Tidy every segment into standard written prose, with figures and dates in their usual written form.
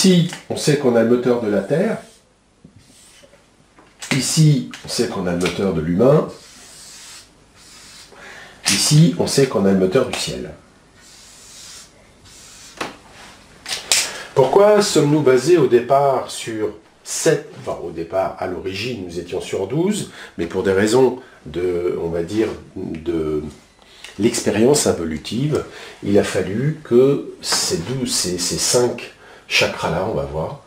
ici, on sait qu'on a le moteur de la Terre. Ici, on sait qu'on a le moteur de l'humain. Ici, on sait qu'on a le moteur du ciel. Pourquoi sommes-nous basés au départ sur 7, enfin au départ, à l'origine, nous étions sur 12, mais pour des raisons de, on va dire, de l'expérience involutive, il a fallu que ces 5 chakras-là, on va voir,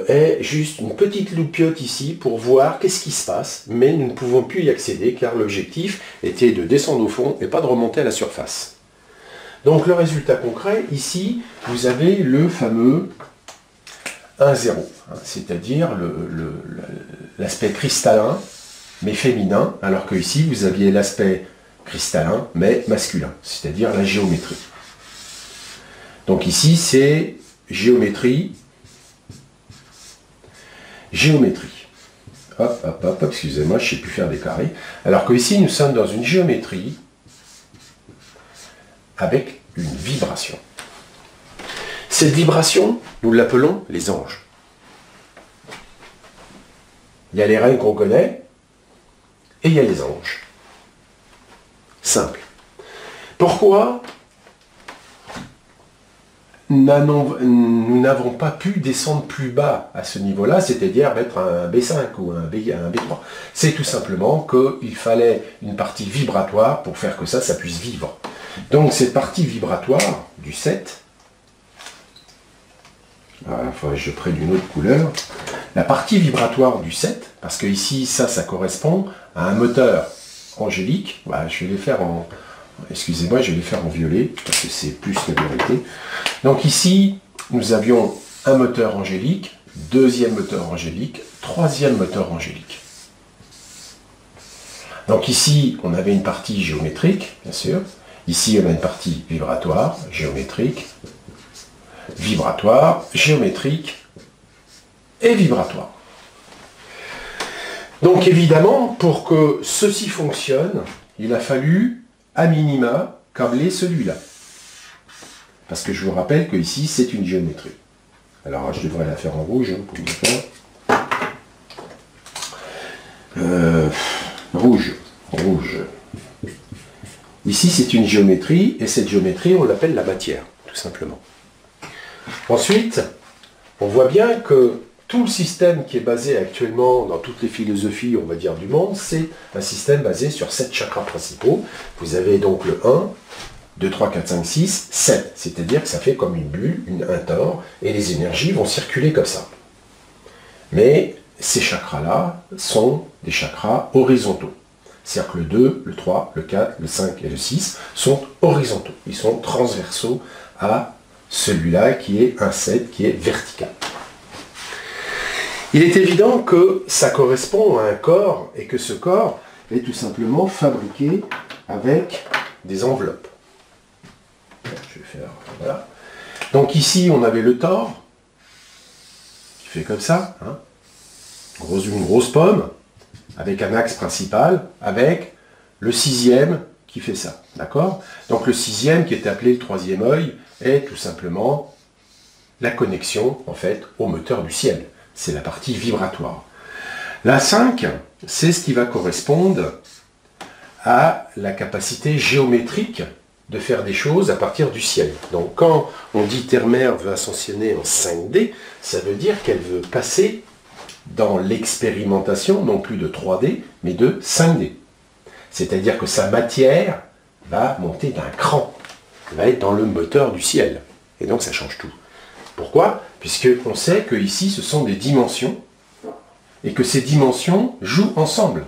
aient juste une petite loupiote ici pour voir qu'est-ce qui se passe, mais nous ne pouvons plus y accéder car l'objectif était de descendre au fond et pas de remonter à la surface. Donc le résultat concret, ici, vous avez le fameux 1-0, c'est-à-dire l'aspect cristallin, mais féminin, alors que ici, vous aviez l'aspect cristallin, mais masculin, c'est-à-dire la géométrie. Donc ici, c'est géométrie. Hop, hop, hop, excusez-moi, je ne sais plus faire des carrés. Alors que ici, nous sommes dans une géométrie avec une vibration. Cette vibration, nous l'appelons les anges. Il y a les reines qu'on connaît, et il y a les anges. Simple. Pourquoi nous n'avons pas pu descendre plus bas à ce niveau-là, c'est-à-dire mettre un B5 ou un B3. C'est tout simplement qu'il fallait une partie vibratoire pour faire que ça puisse vivre. Donc cette partie vibratoire du 7, il faudrait que je prenne une autre couleur, la partie vibratoire du 7, parce que ici, ça correspond à un moteur angélique, je vais les faire en... Excusez-moi, je vais les faire en violet, parce que c'est plus la vérité. Donc ici, nous avions un moteur angélique, deuxième moteur angélique, troisième moteur angélique. Donc ici, on avait une partie géométrique, bien sûr. Ici, on a une partie vibratoire, géométrique, géométrique et vibratoire. Donc évidemment, pour que ceci fonctionne, il a fallu, à minima, câbler celui-là. Parce que je vous rappelle que ici, c'est une géométrie. Alors, je devrais la faire en rouge, pour le faire. Rouge. Ici, c'est une géométrie, et cette géométrie, on l'appelle la matière, tout simplement. Ensuite, on voit bien que tout le système qui est basé actuellement dans toutes les philosophies, on va dire, du monde, c'est un système basé sur 7 chakras principaux. Vous avez donc le 1, 2, 3, 4, 5, 6, 7. C'est-à-dire que ça fait comme une bulle, un tore, et les énergies vont circuler comme ça. Mais ces chakras-là sont des chakras horizontaux. C'est-à-dire que le 2, le 3, le 4, le 5 et le 6 sont horizontaux. Ils sont transversaux à celui-là qui est un 7, qui est vertical. Il est évident que ça correspond à un corps et que ce corps est tout simplement fabriqué avec des enveloppes. Je vais faire, voilà. Donc ici, on avait le tore, qui fait comme ça, une grosse pomme, avec un axe principal, avec le 6e qui fait ça, d'accord? Donc le 6e, qui est appelé le 3e œil, est tout simplement la connexion, en fait, au moteur du ciel. C'est la partie vibratoire. La 5, c'est ce qui va correspondre à la capacité géométrique de faire des choses à partir du ciel. Donc quand on dit Terre-Mère veut ascensionner en 5D, ça veut dire qu'elle veut passer dans l'expérimentation, non plus de 3D, mais de 5D. C'est-à-dire que sa matière va monter d'un cran, va être dans le moteur du ciel. Et donc ça change tout. Pourquoi? Puisqu'on sait que ici ce sont des dimensions, et que ces dimensions jouent ensemble.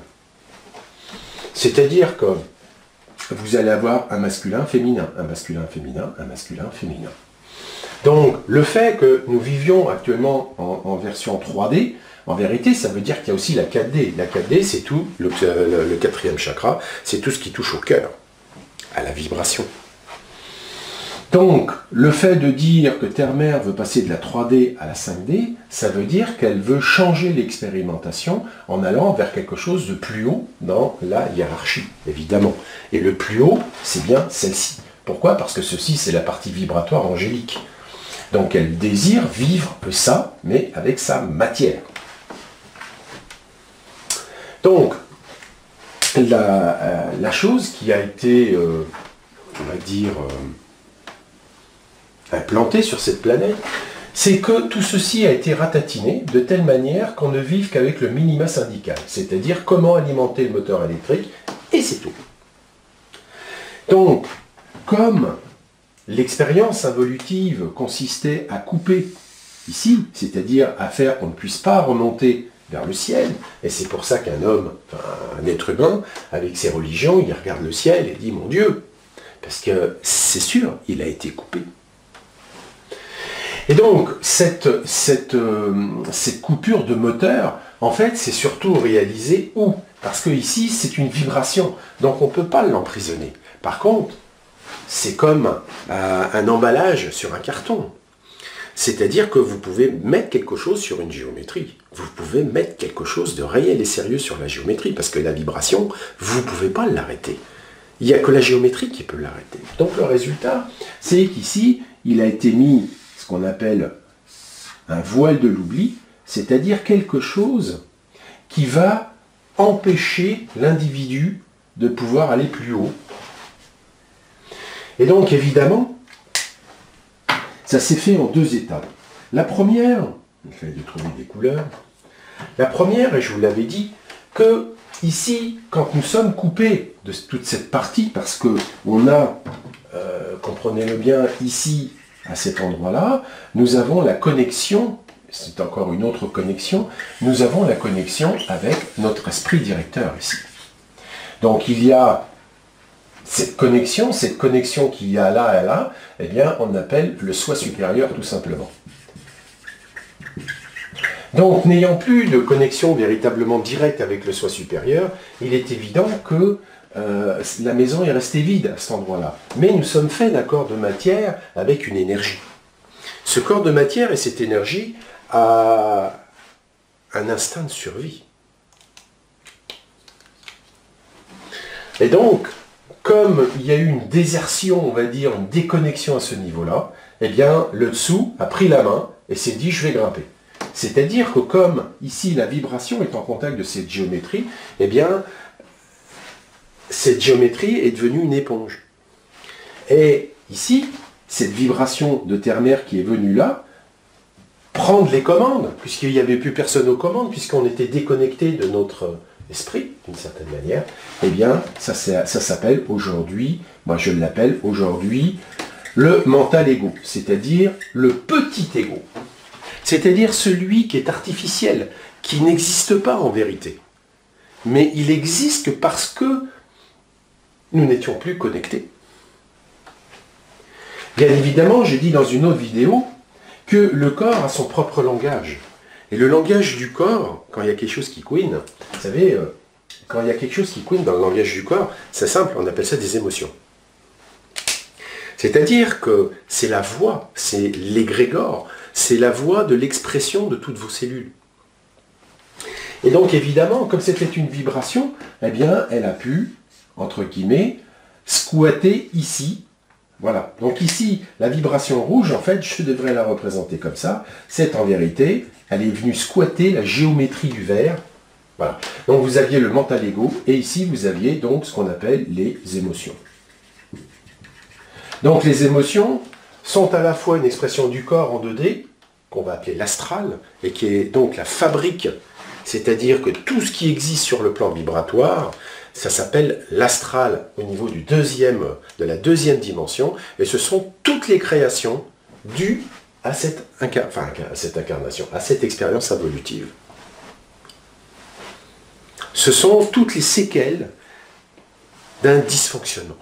C'est-à-dire que vous allez avoir un masculin féminin, un masculin féminin, un masculin féminin. Donc le fait que nous vivions actuellement en version 3D, en vérité, ça veut dire qu'il y a aussi la 4D. La 4D, c'est tout, le 4e chakra, c'est tout ce qui touche au cœur, à la vibration. Donc, le fait de dire que Terre-Mère veut passer de la 3D à la 5D, ça veut dire qu'elle veut changer l'expérimentation en allant vers quelque chose de plus haut dans la hiérarchie, évidemment. Et le plus haut, c'est bien celle-ci. Pourquoi? Parce que ceci, c'est la partie vibratoire angélique. Donc elle désire vivre ça, mais avec sa matière. Donc, la chose qui a été, on va dire, implantée sur cette planète, c'est que tout ceci a été ratatiné de telle manière qu'on ne vive qu'avec le minima syndical, c'est-à-dire comment alimenter le moteur électrique, et c'est tout. Donc, comme l'expérience involutive consistait à couper ici, c'est-à-dire à faire qu'on ne puisse pas remonter vers le ciel, et c'est pour ça qu'un homme, enfin, un être humain, avec ses religions, il regarde le ciel et dit « Mon Dieu !» Parce que c'est sûr, il a été coupé. Et donc, cette coupure de moteur, en fait, c'est surtout réalisé où? Parce que ici, c'est une vibration, donc on ne peut pas l'emprisonner. Par contre, c'est comme un emballage sur un carton. C'est-à-dire que vous pouvez mettre quelque chose sur une géométrie. Vous pouvez mettre quelque chose de réel et sérieux sur la géométrie, parce que la vibration, vous ne pouvez pas l'arrêter. Il n'y a que la géométrie qui peut l'arrêter. Donc le résultat, c'est qu'ici, il a été mis ce qu'on appelle un voile de l'oubli, c'est-à-dire quelque chose qui va empêcher l'individu de pouvoir aller plus haut. Et donc, évidemment, ça s'est fait en deux étapes. La première, j'essaie de trouver des couleurs, la première, et je vous l'avais dit, que ici, quand nous sommes coupés de toute cette partie, parce qu'on a, comprenez-le bien, ici, à cet endroit-là, nous avons la connexion, c'est encore une autre connexion, nous avons la connexion avec notre esprit directeur ici. Donc il y a cette connexion qu'il y a là et là, eh bien on appelle le soi supérieur tout simplement. Donc n'ayant plus de connexion véritablement directe avec le soi supérieur, il est évident que la maison est restée vide à cet endroit-là. Mais nous sommes faits d'un corps de matière avec une énergie. Ce corps de matière et cette énergie a un instinct de survie. Et donc, comme il y a eu une désertion, on va dire, une déconnexion à ce niveau-là, eh bien, le dessous a pris la main et s'est dit « je vais grimper ». C'est-à-dire que comme ici la vibration est en contact de cette géométrie, eh bien, cette géométrie est devenue une éponge. Et ici, cette vibration de terre-mer qui est venue là, prendre les commandes, puisqu'il n'y avait plus personne aux commandes, puisqu'on était déconnecté de notre esprit, d'une certaine manière, eh bien, ça s'appelle aujourd'hui, moi je l'appelle aujourd'hui, le mental ego, c'est-à-dire le petit ego. C'est-à-dire celui qui est artificiel, qui n'existe pas en vérité. Mais il existe parce que nous n'étions plus connectés. Bien évidemment, j'ai dit dans une autre vidéo que le corps a son propre langage. Et le langage du corps, quand il y a quelque chose qui couine, vous savez, quand il y a quelque chose qui couine dans le langage du corps, c'est simple, on appelle ça des émotions. C'est-à-dire que c'est la voix, c'est l'égrégore, c'est la voix de l'expression de toutes vos cellules. Et donc évidemment, comme c'était une vibration, eh bien, elle a pu, entre guillemets, squatter ici. Voilà. Donc ici, la vibration rouge, en fait, je devrais la représenter comme ça. C'est en vérité, elle est venue squatter la géométrie du verre. Voilà. Donc vous aviez le mental ego, et ici vous aviez donc ce qu'on appelle les émotions. Donc les émotions sont à la fois une expression du corps en 2D, qu'on va appeler l'astral, et qui est donc la fabrique, c'est-à-dire que tout ce qui existe sur le plan vibratoire, ça s'appelle l'astral au niveau de la deuxième dimension, et ce sont toutes les créations dues à cette incarnation, à cette expérience évolutive. Ce sont toutes les séquelles d'un dysfonctionnement.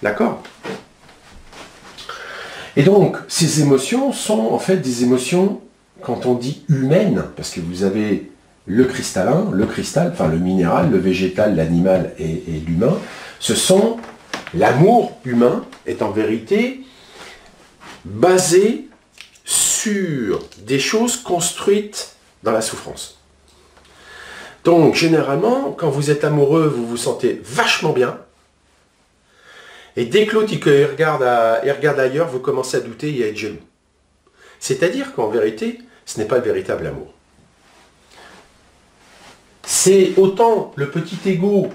D'accord ? Et donc, ces émotions sont en fait des émotions, quand on dit humaines, parce que vous avez le cristallin, le cristal, enfin le minéral, le végétal, l'animal et l'humain, ce sont, l'amour humain est en vérité basé sur des choses construites dans la souffrance. Donc, généralement, quand vous êtes amoureux, vous vous sentez vachement bien. Et dès que l'autre il regarde ailleurs, vous commencez à douter et à être jaloux. C'est-à-dire qu'en vérité, ce n'est pas le véritable amour. C'est autant le petit ego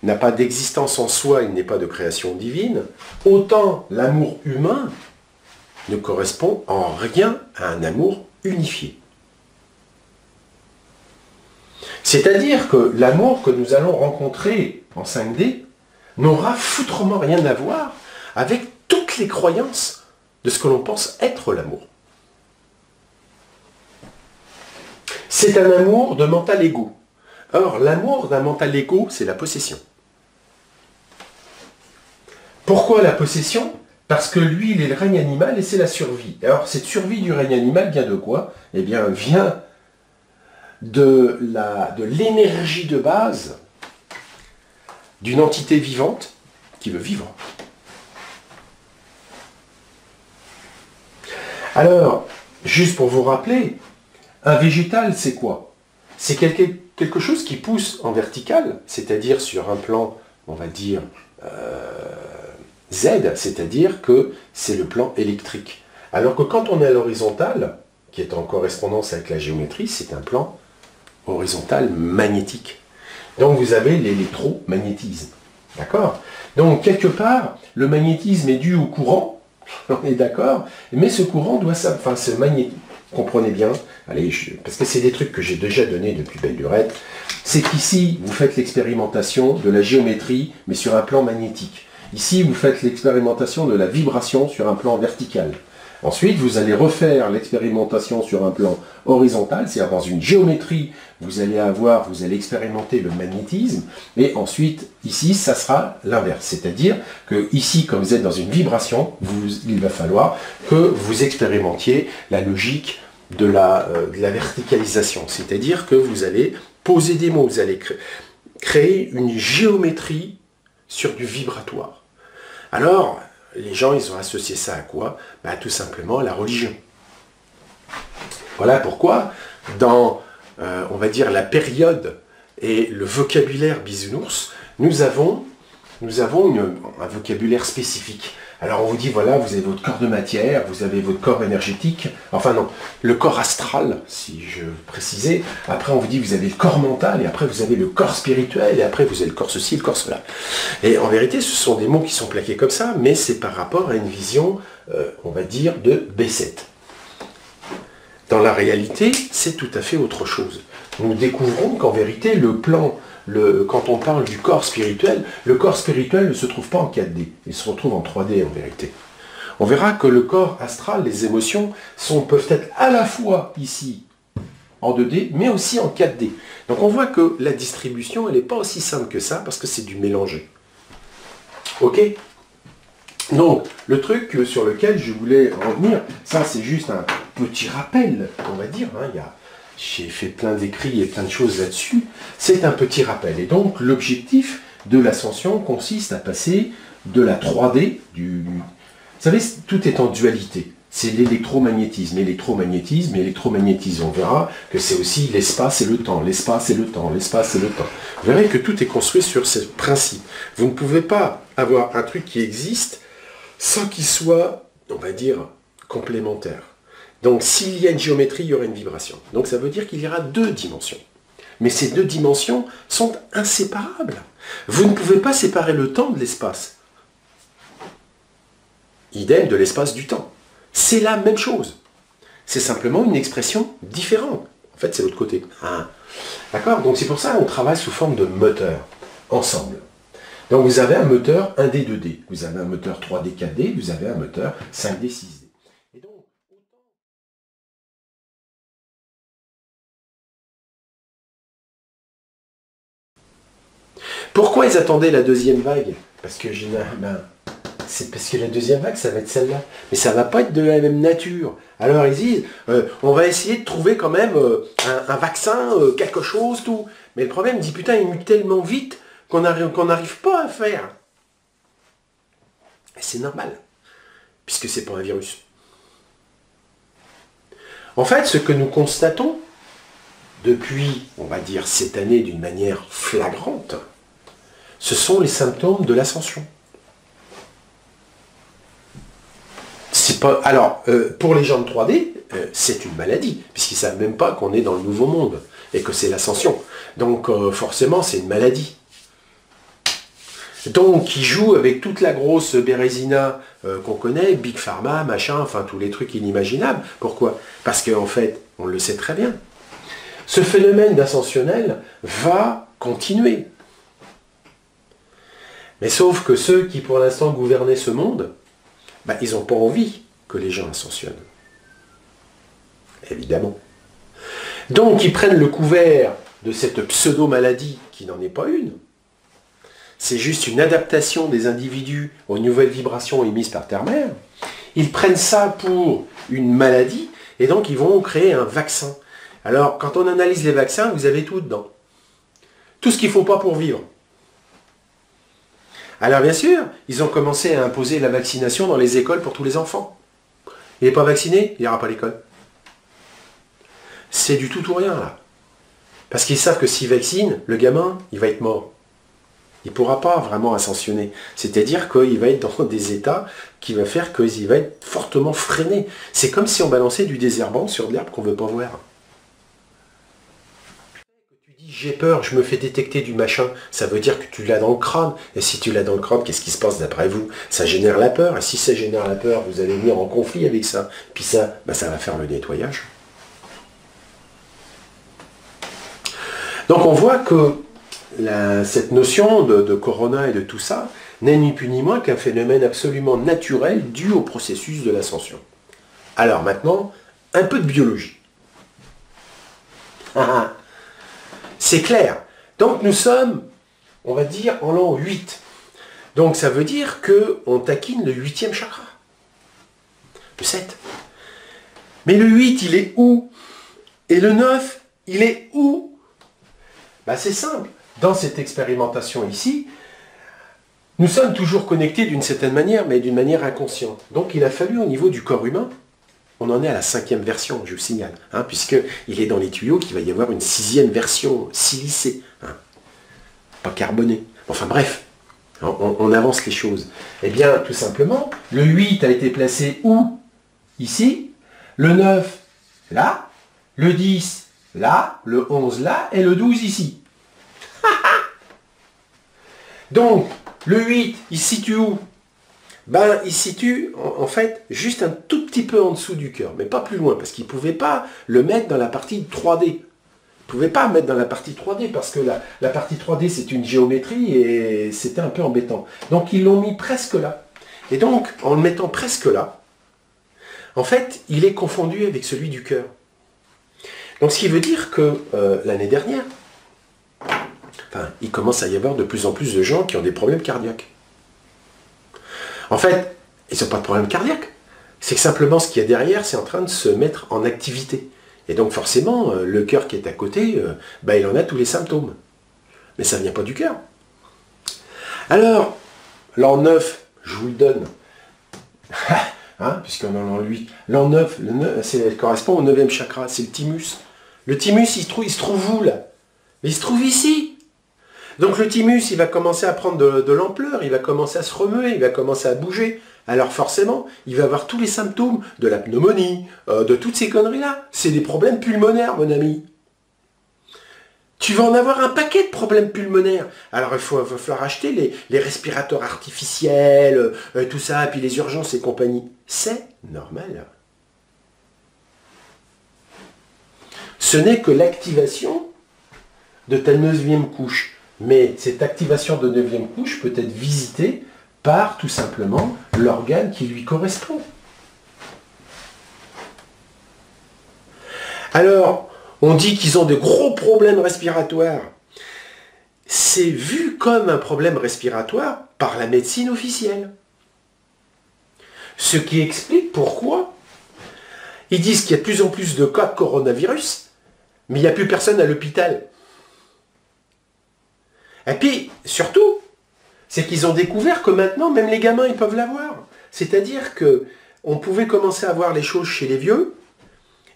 n'a pas d'existence en soi, il n'est pas de création divine, autant l'amour humain ne correspond en rien à un amour unifié. C'est-à-dire que l'amour que nous allons rencontrer en 5D n'aura foutrement rien à voir avec toutes les croyances de ce que l'on pense être l'amour. C'est un amour de mental ego. Or, l'amour d'un mental ego, c'est la possession. Pourquoi la possession? Parce que lui, il est le règne animal et c'est la survie. Alors, cette survie du règne animal vient de quoi? Eh bien, vient de l'énergie de base d'une entité vivante qui veut vivre. Alors, juste pour vous rappeler, un végétal, c'est quoi? C'est quelque chose qui pousse en vertical, c'est-à-dire sur un plan, on va dire, Z, c'est-à-dire que c'est le plan électrique. Alors que quand on est à l'horizontale, qui est en correspondance avec la géométrie, c'est un plan horizontal magnétique. Donc vous avez l'électromagnétisme. D'accord? Donc quelque part, le magnétisme est dû au courant, on est d'accord, mais ce courant doit ce magnétisme, comprenez bien, allez, parce que c'est des trucs que j'ai déjà donnés depuis belle lurette, c'est qu'ici, vous faites l'expérimentation de la géométrie, mais sur un plan magnétique. Ici, vous faites l'expérimentation de la vibration sur un plan vertical. Ensuite, vous allez refaire l'expérimentation sur un plan horizontal, c'est-à-dire dans une géométrie, vous allez expérimenter le magnétisme, et ensuite, ici, ça sera l'inverse. C'est-à-dire que ici, comme vous êtes dans une vibration, il va falloir que vous expérimentiez la logique de la verticalisation. C'est-à-dire que vous allez poser des mots, vous allez créer une géométrie sur du vibratoire. Alors, les gens, ils ont associé ça à quoi? Tout simplement à la religion. Voilà pourquoi, dans, on va dire, la période et le vocabulaire bisounours, nous avons un vocabulaire spécifique. Alors on vous dit, voilà, vous avez votre corps de matière, vous avez votre corps énergétique, enfin non, le corps astral, si je précisais, après on vous dit, vous avez le corps mental, et après vous avez le corps spirituel, et après vous avez le corps ceci, le corps cela. Et en vérité, ce sont des mots qui sont plaqués comme ça, mais c'est par rapport à une vision, on va dire, de B7. Dans la réalité, c'est tout à fait autre chose. Nous découvrons qu'en vérité, quand on parle du corps spirituel, le corps spirituel ne se trouve pas en 4D, il se retrouve en 3D en vérité. On verra que le corps astral, les émotions, peuvent être à la fois ici en 2D, mais aussi en 4D. Donc on voit que la distribution, elle n'est pas aussi simple que ça, parce que c'est du mélangé. Ok? Donc, le truc sur lequel je voulais revenir, ça c'est juste un petit rappel, on va dire, j'ai fait plein d'écrits et plein de choses là-dessus, c'est un petit rappel. Et donc, l'objectif de l'ascension consiste à passer de la 3D, vous savez, tout est en dualité. C'est l'électromagnétisme, on verra que c'est aussi l'espace et le temps, l'espace et le temps, l'espace et le temps. Vous verrez que tout est construit sur ce principe. Vous ne pouvez pas avoir un truc qui existe sans qu'il soit, on va dire, complémentaire. Donc, s'il y a une géométrie, il y aura une vibration. Donc, ça veut dire qu'il y aura 2 dimensions. Mais ces 2 dimensions sont inséparables. Vous ne pouvez pas séparer le temps de l'espace. Idem de l'espace du temps. C'est la même chose. C'est simplement une expression différente. En fait, c'est l'autre côté. D'accord? Donc, c'est pour ça qu'on travaille sous forme de moteur, ensemble. Donc, vous avez un moteur 1D, 2D. Vous avez un moteur 3D, 4D. Vous avez un moteur 5D, 6D. Pourquoi ils attendaient la deuxième vague? Parce que c'est parce que la deuxième vague, ça va être celle-là. Mais ça ne va pas être de la même nature. Alors ils disent, on va essayer de trouver quand même un vaccin, quelque chose, tout. Mais le problème, il dit, putain, il mute tellement vite qu'on n'arrive pas à faire. Et c'est normal, puisque c'est pas un virus. En fait, ce que nous constatons depuis, on va dire, cette année d'une manière flagrante, ce sont les symptômes de l'ascension. c'est pas. Alors, pour les gens de 3D, c'est une maladie, puisqu'ils ne savent même pas qu'on est dans le nouveau monde, et que c'est l'ascension. Donc, forcément, c'est une maladie. Donc, ils jouent avec toute la grosse bérésina qu'on connaît, Big Pharma, machin, enfin, tous les trucs inimaginables. Pourquoi? Parce qu'en fait, on le sait très bien, ce phénomène d'ascensionnel va continuer. Mais sauf que ceux qui, pour l'instant, gouvernaient ce monde, ben, ils n'ont pas envie que les gens ascensionnent. Évidemment. Donc, ils prennent le couvert de cette pseudo-maladie qui n'en est pas une. C'est juste une adaptation des individus aux nouvelles vibrations émises par Terre-Mère. Ils prennent ça pour une maladie, et donc ils vont créer un vaccin. Alors, quand on analyse les vaccins, vous avez tout dedans. Tout ce qu'il ne faut pas pour vivre. Alors bien sûr, ils ont commencé à imposer la vaccination dans les écoles pour tous les enfants. Il n'est pas vacciné, il n'y aura pas l'école. C'est du tout ou rien là. Parce qu'ils savent que s'ils vaccinent, le gamin, il va être mort. Il ne pourra pas vraiment ascensionner. C'est-à-dire qu'il va être dans des états qui va faire qu'il va être fortement freiné. C'est comme si on balançait du désherbant sur de l'herbe qu'on ne veut pas voir. J'ai peur, je me fais détecter du machin, ça veut dire que tu l'as dans le crâne. Et si tu l'as dans le crâne, qu'est-ce qui se passe d'après vous? Ça génère la peur, et si ça génère la peur, vous allez venir en conflit avec ça. Puis ça, ben ça va faire le nettoyage. Donc on voit que cette notion de corona et de tout ça n'est ni plus ni moins qu'un phénomène absolument naturel dû au processus de l'ascension. Alors maintenant, un peu de biologie. C'est clair. Donc nous sommes, on va dire, en l'an 8. Donc ça veut dire qu'on taquine le 8e chakra. Le 7. Mais le 8, il est où? Et le 9, il est où? Ben, c'est simple. Dans cette expérimentation ici, nous sommes toujours connectés d'une certaine manière, mais d'une manière inconsciente. Donc il a fallu au niveau du corps humain, on en est à la 5e version, je vous signale, hein, puisqu'il est dans les tuyaux qu'il va y avoir une 6e version silicée, hein, pas carbonée. Enfin bref, on avance les choses. Eh bien, tout simplement, le 8 a été placé où? Ici. Le 9, là. Le 10, là. Le 11, là. Et le 12, ici. Donc, le 8, il se situe où? Ben, il se situe, en fait, juste un tout petit peu en dessous du cœur, mais pas plus loin, parce qu'il ne pouvait pas le mettre dans la partie 3D. Il ne pouvait pas mettre dans la partie 3D, parce que la partie 3D, c'est une géométrie, et c'était un peu embêtant. Donc, ils l'ont mis presque là. Et donc, en le mettant presque là, en fait, il est confondu avec celui du cœur. Donc, ce qui veut dire que l'année dernière, enfin, il commence à y avoir de plus en plus de gens qui ont des problèmes cardiaques. En fait, ils n'ont pas de problème cardiaque. C'est que simplement ce qu'il y a derrière, c'est en train de se mettre en activité. Et donc forcément, le cœur qui est à côté, il en a tous les symptômes. Mais ça ne vient pas du cœur. Alors, l'an 9, je vous le donne. Hein, puisqu'on est en l'an 8. L'an 9, ça correspond au 9e chakra, c'est le thymus. Le thymus, il se trouve où là? Mais il se trouve ici. Donc le thymus, il va commencer à prendre de l'ampleur, il va commencer à se remuer, il va commencer à bouger. Alors forcément, il va avoir tous les symptômes de la pneumonie, de toutes ces conneries-là. C'est des problèmes pulmonaires, mon ami. Tu vas en avoir un paquet de problèmes pulmonaires. Alors il va falloir acheter les respirateurs artificiels, tout ça, puis les urgences et compagnie. C'est normal. Ce n'est que l'activation de ta 9e couche. Mais cette activation de 9e couche peut être visitée par tout simplement l'organe qui lui correspond. Alors, on dit qu'ils ont de gros problèmes respiratoires. C'est vu comme un problème respiratoire par la médecine officielle. Ce qui explique pourquoi ils disent qu'il y a de plus en plus de cas de coronavirus, mais il n'y a plus personne à l'hôpital. Et puis, surtout, c'est qu'ils ont découvert que maintenant, même les gamins, ils peuvent l'avoir. C'est-à-dire qu'on pouvait commencer à voir les choses chez les vieux,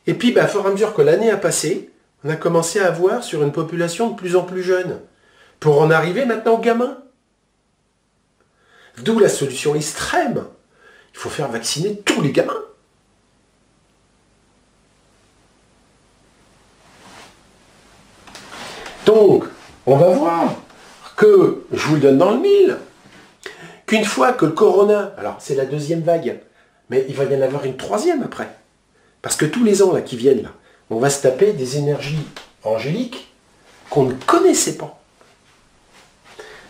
et puis, au fur et à mesure que l'année a passé, on a commencé à voir sur une population de plus en plus jeune, pour en arriver maintenant aux gamins. D'où la solution extrême. il faut faire vacciner tous les gamins. Donc, on va voir que, je vous le donne dans le mille, qu'une fois que le corona, alors c'est la deuxième vague, mais il va y en avoir une troisième après. Parce que tous les ans là, qui viennent, là, on va se taper des énergies angéliques qu'on ne connaissait pas.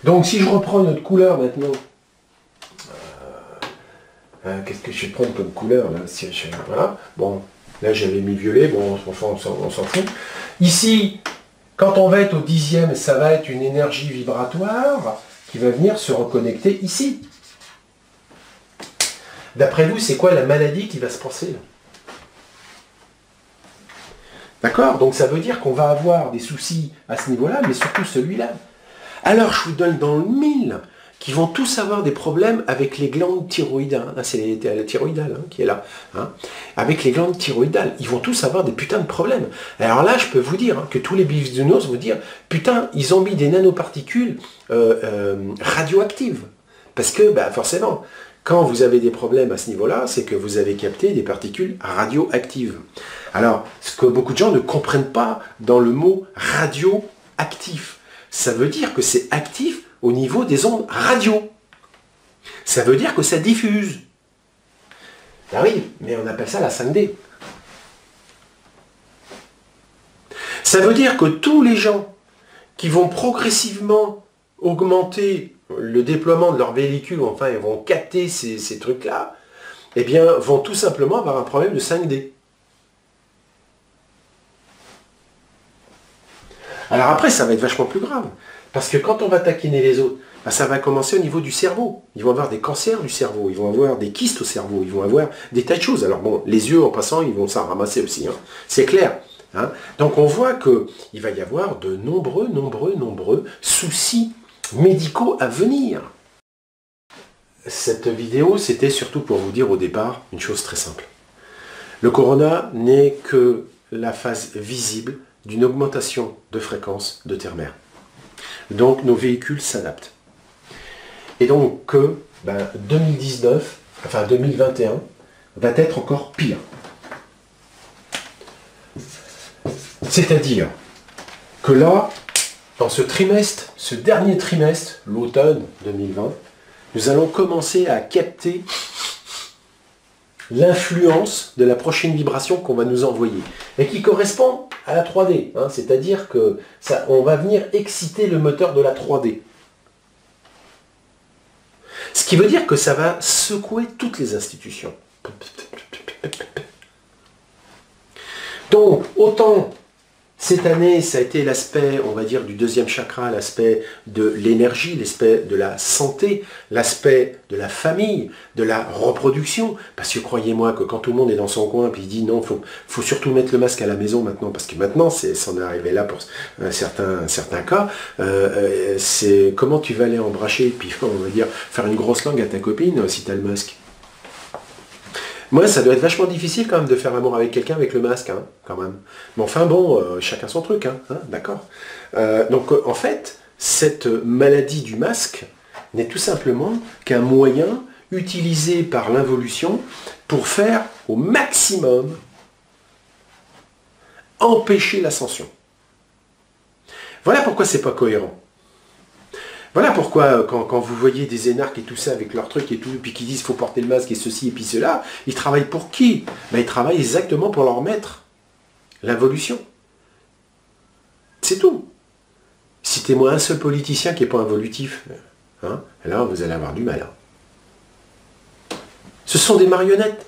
Donc si je reprends notre couleur maintenant, qu'est-ce que je vais prendre comme couleur là? Voilà. Bon, là j'avais mis violet, bon, on s'en fout. Ici, quand on va être au 10e, ça va être une énergie vibratoire qui va venir se reconnecter ici. D'après vous, c'est quoi la maladie qui va se passer là? D'accord? Donc ça veut dire qu'on va avoir des soucis à ce niveau-là, mais surtout celui-là. Alors je vous donne dans le mille qui vont tous avoir des problèmes avec les glandes thyroïdales. Hein, c'est la thyroïdale hein, qui est là. Hein. Avec les glandes thyroïdales, ils vont tous avoir des putains de problèmes. Alors là, je peux vous dire hein, que tous les bisounours vont dire, putain, ils ont mis des nanoparticules radioactives. Parce que, bah, forcément, quand vous avez des problèmes à ce niveau-là, c'est que vous avez capté des particules radioactives. Alors, ce que beaucoup de gens ne comprennent pas dans le mot radioactif, ça veut dire que c'est actif au niveau des ondes radio. Ça veut dire que ça diffuse. Ah oui, mais on appelle ça la 5D. Ça veut dire que tous les gens qui vont progressivement augmenter le déploiement de leurs véhicules, enfin, ils vont capter ces trucs-là, eh bien, vont tout simplement avoir un problème de 5D. Alors après, ça va être vachement plus grave. Parce que quand on va taquiner les autres, bah, ça va commencer au niveau du cerveau. Ils vont avoir des cancers du cerveau, ils vont avoir des kystes au cerveau, ils vont avoir des tas de choses. Alors bon, les yeux en passant, ils vont s'en ramasser aussi. Hein. C'est clair. Hein. Donc on voit qu'il va y avoir de nombreux soucis médicaux à venir. Cette vidéo, c'était surtout pour vous dire au départ une chose très simple. Le corona n'est que la phase visible d'une augmentation de fréquence de terre-mer. Donc nos véhicules s'adaptent. Et donc que 2019, enfin 2021, va être encore pire. C'est-à-dire que là, dans ce trimestre, ce dernier trimestre, l'automne 2020, nous allons commencer à capter l'influence de la prochaine vibration qu'on va nous envoyer et qui correspond à la 3D, hein, c'est-à-dire que on va venir exciter le moteur de la 3D. Ce qui veut dire que ça va secouer toutes les institutions. Donc, autant cette année, ça a été l'aspect, on va dire, du deuxième chakra, l'aspect de l'énergie, l'aspect de la santé, l'aspect de la famille, de la reproduction. Parce que croyez-moi que quand tout le monde est dans son coin, puis il dit non, faut surtout mettre le masque à la maison maintenant, parce que maintenant, c'en est arrivé là pour certains cas, c'est comment tu vas aller embrasser, puis on va dire, faire une grosse langue à ta copine si tu as le masque. Moi, ça doit être vachement difficile quand même de faire l'amour avec quelqu'un avec le masque, hein, quand même. Mais enfin bon, chacun son truc, hein, d'accord. Donc en fait, cette maladie du masque n'est tout simplement qu'un moyen utilisé par l'involution pour faire au maximum empêcher l'ascension. Voilà pourquoi c'est pas cohérent. Voilà pourquoi, quand vous voyez des énarques et tout ça, avec leurs trucs et tout, puis qui disent qu'il faut porter le masque et ceci et puis cela, ils travaillent pour qui? Ben, ils travaillent exactement pour leur maître, l'involution. C'est tout. Citez-moi un seul politicien qui n'est pas involutif. Hein, là, vous allez avoir du mal. Hein. Ce sont des marionnettes.